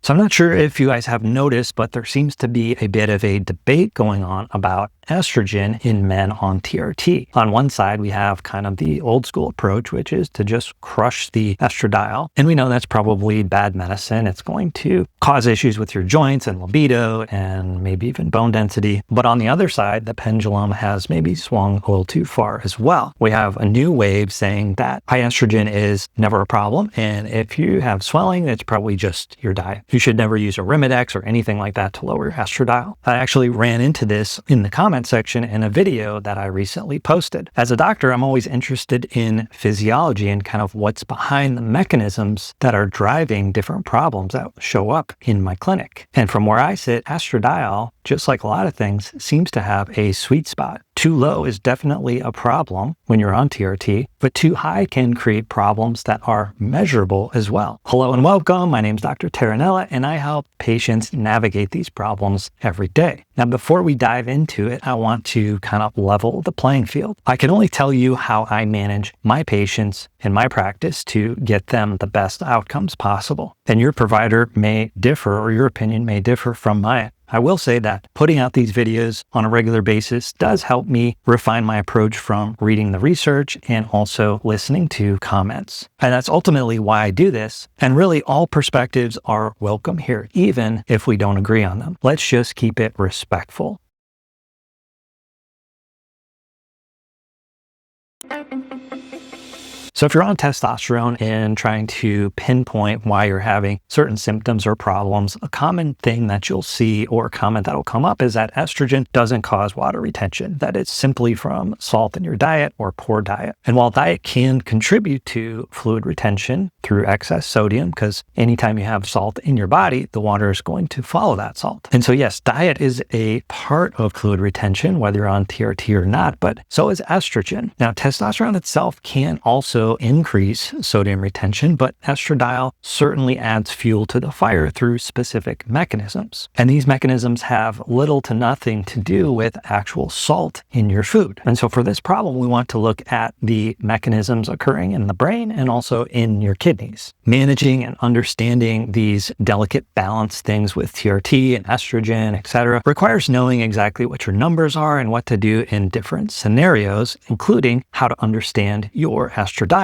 So I'm not sure if you guys have noticed, but there seems to be a bit of a debate going on about estrogen in men on TRT. On one side, we have kind of the old school approach, which is to just crush the estradiol. And we know that's probably bad medicine. It's going to cause issues with your joints and libido and maybe even bone density. But on the other side, the pendulum has maybe swung a little too far as well. We have a new wave saying that high estrogen is never a problem. And if you have swelling, it's probably just your diet. You should never use Arimidex or anything like that to lower your estradiol. I actually ran into this in the comment section in a video that I recently posted. As a doctor, I'm always interested in physiology and kind of what's behind the mechanisms that are driving different problems that show up in my clinic. And from where I sit, estradiol, just like a lot of things, seems to have a sweet spot. Too low is definitely a problem when you're on TRT, but too high can create problems that are measurable as well. Hello and welcome. My name is Dr. Terranella, and I help patients navigate these problems every day. Now, before we dive into it, I want to kind of level the playing field. I can only tell you how I manage my patients in my practice to get them the best outcomes possible. And your provider may differ, or your opinion may differ from mine. I will say that putting out these videos on a regular basis does help me refine my approach from reading the research and also listening to comments. And that's ultimately why I do this. And really, all perspectives are welcome here, even if we don't agree on them. Let's just keep it respectful. So if you're on testosterone and trying to pinpoint why you're having certain symptoms or problems, a common thing that you'll see or a comment that'll come up is that estrogen doesn't cause water retention, that it's simply from salt in your diet or poor diet. And while diet can contribute to fluid retention through excess sodium, because anytime you have salt in your body, the water is going to follow that salt. And so yes, diet is a part of fluid retention, whether you're on TRT or not, but so is estrogen. Now, testosterone itself can also increase sodium retention, but estradiol certainly adds fuel to the fire through specific mechanisms. And these mechanisms have little to nothing to do with actual salt in your food. And so for this problem, we want to look at the mechanisms occurring in the brain and also in your kidneys. Managing and understanding these delicate balance things with TRT and estrogen, etc., requires knowing exactly what your numbers are and what to do in different scenarios, including how to understand your estradiol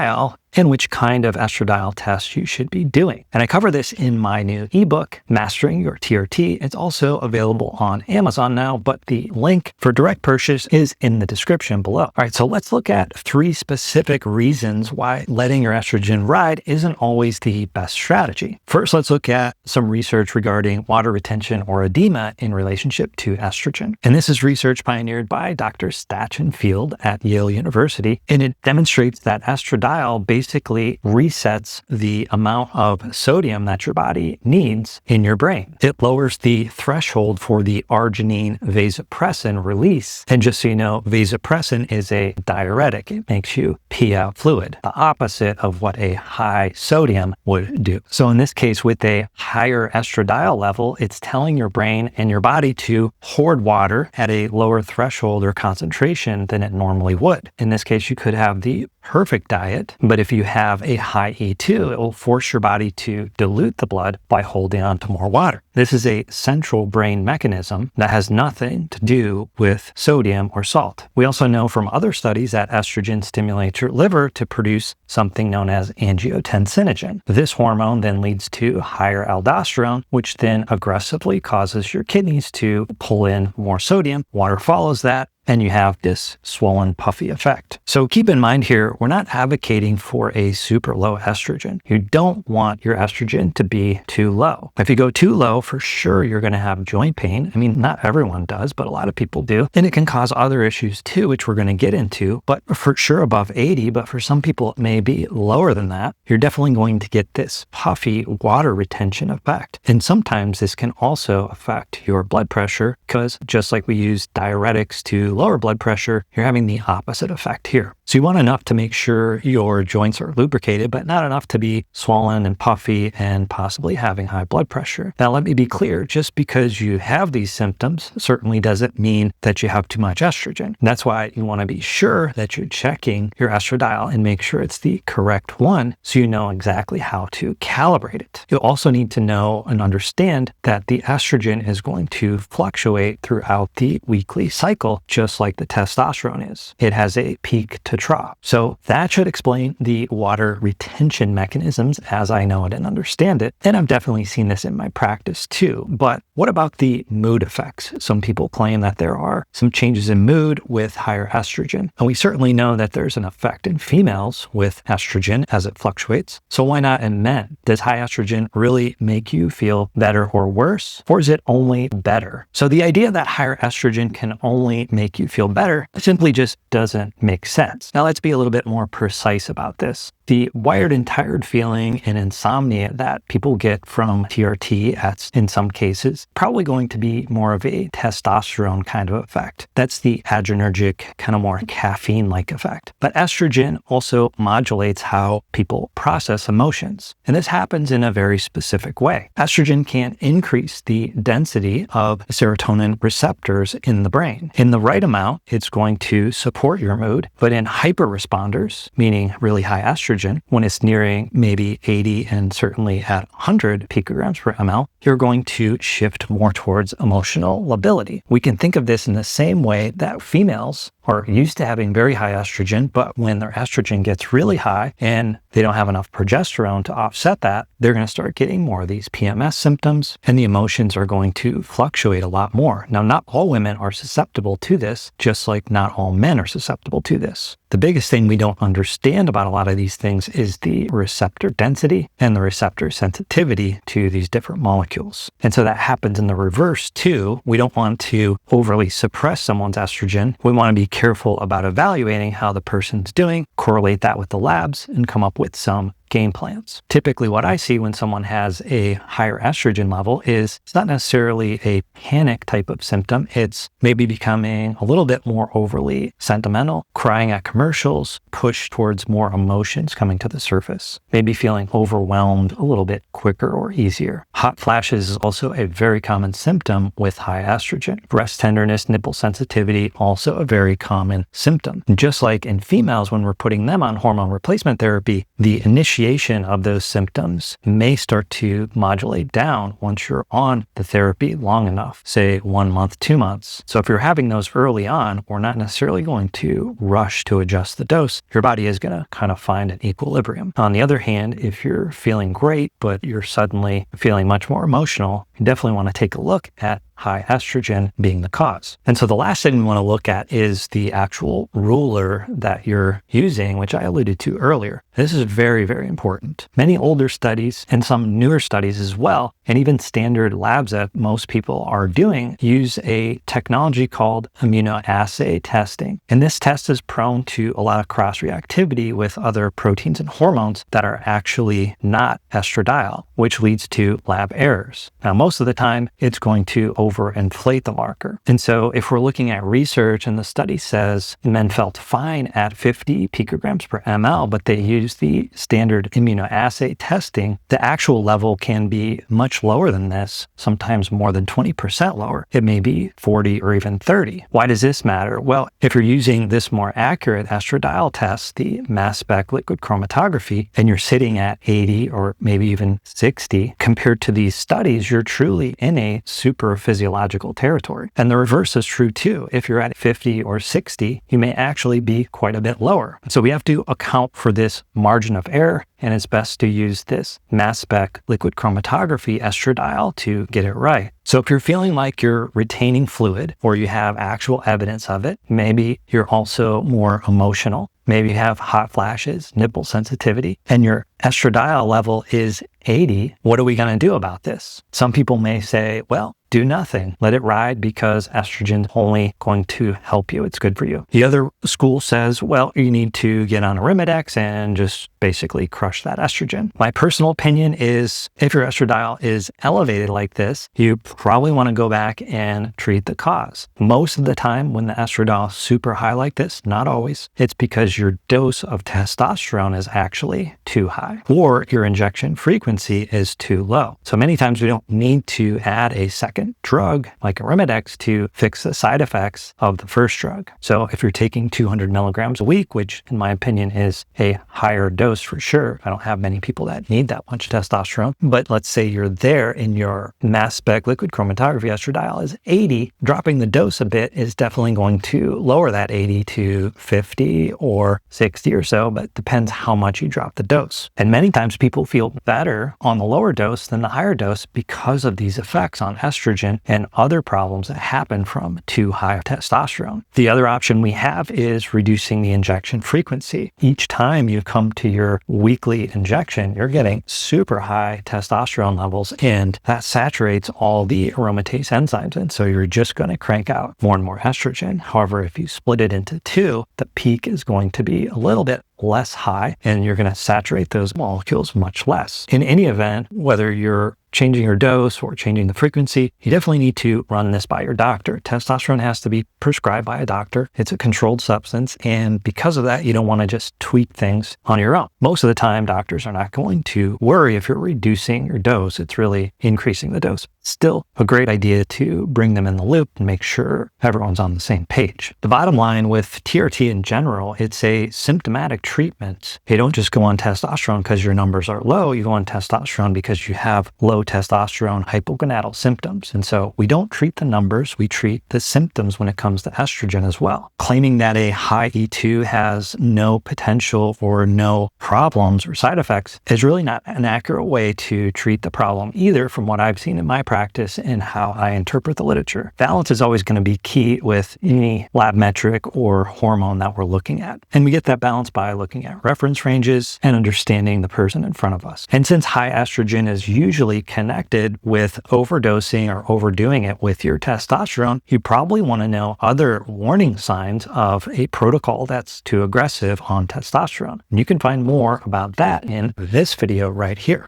and which kind of estradiol test you should be doing. And I cover this in my new ebook, Mastering Your TRT. It's also available on Amazon now, but the link for direct purchase is in the description below. All right, so let's look at 3 specific reasons why letting your estrogen ride isn't always the best strategy. First, let's look at some research regarding water retention or edema in relationship to estrogen. And this is research pioneered by Dr. Staunfield at Yale University, and it demonstrates that estradiol basically resets the amount of sodium that your body needs in your brain. It lowers the threshold for the arginine vasopressin release. And just so you know, vasopressin is a diuretic. It makes you pee out fluid, the opposite of what a high sodium would do. So in this case, with a higher estradiol level, it's telling your brain and your body to hoard water at a lower threshold or concentration than it normally would. In this case, you could have the perfect diet, but if you have a high E2, it will force your body to dilute the blood by holding on to more water. This is a central brain mechanism that has nothing to do with sodium or salt. We also know from other studies that estrogen stimulates your liver to produce something known as angiotensinogen. This hormone then leads to higher aldosterone, which then aggressively causes your kidneys to pull in more sodium. Water follows that, and you have this swollen, puffy effect. So keep in mind here, we're not advocating for a super low estrogen. You don't want your estrogen to be too low. If you go too low, for sure, you're going to have joint pain. I mean, not everyone does, but a lot of people do. And it can cause other issues too, which we're going to get into, but for sure above 80, but for some people, it may be lower than that. You're definitely going to get this puffy water retention effect. And sometimes this can also affect your blood pressure because just like we use diuretics to to lower blood pressure, you're having the opposite effect here. So you want enough to make sure your joints are lubricated, but not enough to be swollen and puffy and possibly having high blood pressure. Now, let me be clear, just because you have these symptoms certainly doesn't mean that you have too much estrogen. That's why you want to be sure that you're checking your estradiol and make sure it's the correct one so you know exactly how to calibrate it. You'll also need to know and understand that the estrogen is going to fluctuate throughout the weekly cycle, just like the testosterone is. It has a peak to trough. So that should explain the water retention mechanisms as I know it and understand it. And I've definitely seen this in my practice too. But what about the mood effects? Some people claim that there are some changes in mood with higher estrogen. And we certainly know that there's an effect in females with estrogen as it fluctuates. So why not in men? Does high estrogen really make you feel better or worse? Or is it only better? So the idea that higher estrogen can only make you feel better simply just doesn't make sense. Now let's be a little bit more precise about this. The wired and tired feeling and insomnia that people get from TRT, in some cases, probably going to be more of a testosterone kind of effect. That's the adrenergic, kind of more caffeine-like effect. But estrogen also modulates how people process emotions. And this happens in a very specific way. Estrogen can increase the density of serotonin receptors in the brain. In the right amount, it's going to support your mood. But in hyperresponders, meaning really high estrogen, when it's nearing maybe 80 and certainly at 100 picograms per ml, you're going to shift more towards emotional lability. We can think of this in the same way that females are used to having very high estrogen, but when their estrogen gets really high and they don't have enough progesterone to offset that, they're going to start getting more of these PMS symptoms and the emotions are going to fluctuate a lot more. Now, not all women are susceptible to this, just like not all men are susceptible to this. The biggest thing we don't understand about a lot of these things is the receptor density and the receptor sensitivity to these different molecules. And so that happens in the reverse too. We don't want to overly suppress someone's estrogen. We want to be careful about evaluating how the person's doing, correlate that with the labs, and come up with some game plans. Typically, what I see when someone has a higher estrogen level is it's not necessarily a panic type of symptom. It's maybe becoming a little bit more overly sentimental, crying at commercials, push towards more emotions coming to the surface, maybe feeling overwhelmed a little bit quicker or easier. Hot flashes is also a very common symptom with high estrogen. Breast tenderness, nipple sensitivity, also a very common symptom. And just like in females, when we're putting them on hormone replacement therapy, the initiation of those symptoms may start to modulate down once you're on the therapy long enough, say 1 month, 2 months. So if you're having those early on, we're not necessarily going to rush to adjust the dose. Your body is going to kind of find an equilibrium. On the other hand, if you're feeling great, but you're suddenly feeling much more emotional, you definitely want to take a look at high estrogen being the cause. And so the last thing we want to look at is the actual ruler that you're using, which I alluded to earlier. This is very, very important. Many older studies and some newer studies as well, and even standard labs that most people are doing, use a technology called immunoassay testing. And this test is prone to a lot of cross-reactivity with other proteins and hormones that are actually not estradiol, which leads to lab errors. Now, most of the time, it's going to overinflate the marker. And so if we're looking at research and the study says men felt fine at 50 picograms per ml, but they used the standard immunoassay testing, the actual level can be much lower than this, sometimes more than 20% lower. It may be 40 or even 30. Why does this matter? Well, if you're using this more accurate estradiol test, the mass spec liquid chromatography, and you're sitting at 80 or maybe even 60, compared to these studies, you're truly in a super physiological territory. And the reverse is true too. If you're at 50 or 60, you may actually be quite a bit lower. So we have to account for this margin of error, and it's best to use this mass spec liquid chromatography estradiol to get it right. So if you're feeling like you're retaining fluid or you have actual evidence of it, maybe you're also more emotional, maybe you have hot flashes, nipple sensitivity, and your estradiol level is 80, what are we going to do about this? Some people may say, well, do nothing. Let it ride because estrogen is only going to help you. It's good for you. The other school says, well, you need to get on Arimidex and just basically crush that estrogen. My personal opinion is if your estradiol is elevated like this, you probably want to go back and treat the cause. Most of the time when the estradiol is super high like this, not always, it's because your dose of testosterone is actually too high or your injection frequency is too low. So many times we don't need to add a second drug like Arimidex to fix the side effects of the first drug. So if you're taking 200 milligrams a week, which in my opinion is a higher dose for sure, I don't have many people that need that much testosterone, but let's say you're there and your mass spec liquid chromatography estradiol is 80, dropping the dose a bit is definitely going to lower that 80 to 50 or 60 or so, but depends how much you drop the dose. And many times people feel better on the lower dose than the higher dose because of these effects on estrogen and other problems that happen from too high of testosterone. The other option we have is reducing the injection frequency. Each time you come to your weekly injection, you're getting super high testosterone levels, and that saturates all the aromatase enzymes. And so you're just going to crank out more and more estrogen. However, if you split it into two, the peak is going to be a little bit less high, and you're going to saturate those molecules much less. In any event, whether you're changing your dose or changing the frequency, you definitely need to run this by your doctor. Testosterone has to be prescribed by a doctor. It's a controlled substance, and because of that, you don't want to just tweak things on your own. Most of the time, doctors are not going to worry if you're reducing your dose. It's really increasing the dose. Still a great idea to bring them in the loop and make sure everyone's on the same page. The bottom line with TRT in general, it's a symptomatic treatment. You don't just go on testosterone because your numbers are low. You go on testosterone because you have low testosterone hypogonadal symptoms. And so we don't treat the numbers, we treat the symptoms when it comes to estrogen as well. Claiming that a high E2 has no potential or no problems or side effects is really not an accurate way to treat the problem either, from what I've seen in my practice and how I interpret the literature. Balance is always going to be key with any lab metric or hormone that we're looking at. And we get that balance by looking at reference ranges and understanding the person in front of us. And since high estrogen is usually connected with overdosing or overdoing it with your testosterone, you probably want to know other warning signs of a protocol that's too aggressive on testosterone. And you can find more about that in this video right here.